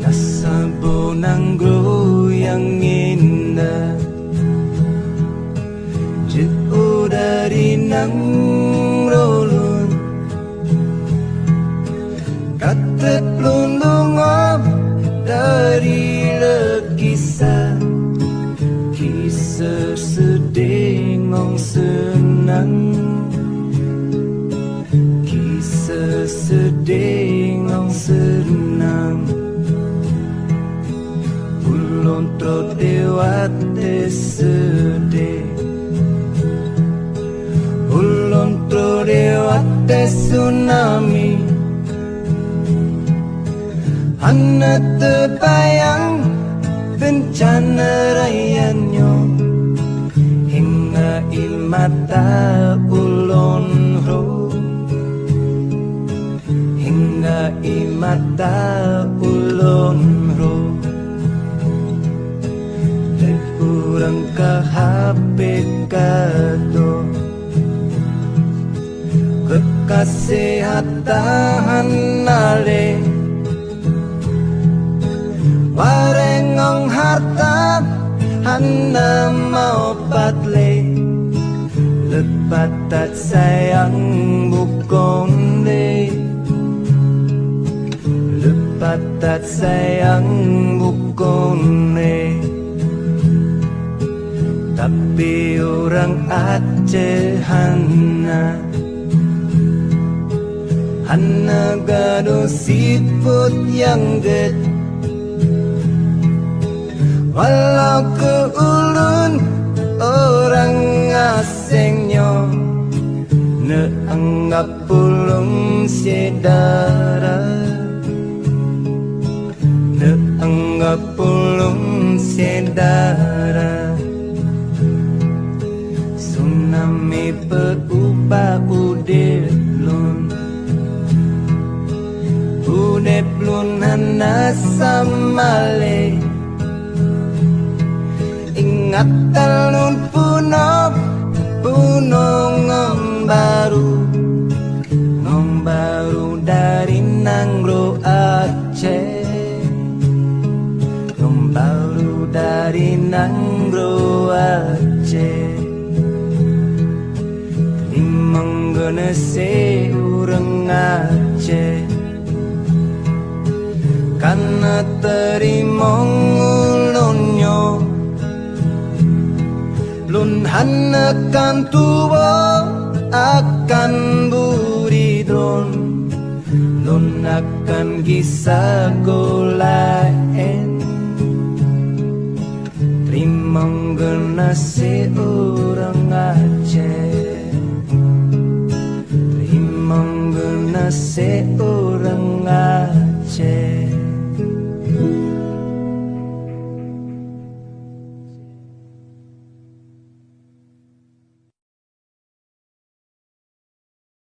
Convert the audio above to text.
Nasa Bonangro yang indah, jauh dari Nangrolun, katet lunlungob dari lekisah, kisah sedih ngong senang, kisah sedih ngong senang. Ulon dewate sedih, ulon dewate tsunami, hana terbayang bencana rayanyo, hingga imata ulon ro, hingga imata ulon ro. Kurang kahapit kato, kekasihatan nale, warengong harta hana mau patle, lepatat sayang bukong le, lepatat sayang bukong le. Tapi orang Aceh hana gado siput yang ged, walau ke ulun orang asingnya, ne anggap pulung sedara, ne anggap pulung sedara. Tsunami berubah udep lun hana samale, ingatan lun ngom baru dari Nanggro Aceh, ngom baru dari Nanggro Aceh. Mengenai urang Aceh, karena terimong ulonyo, lun hanakan tuwo akan buridron, lun akan kisah golaen. Terimong genasi urang Aceh, mengenai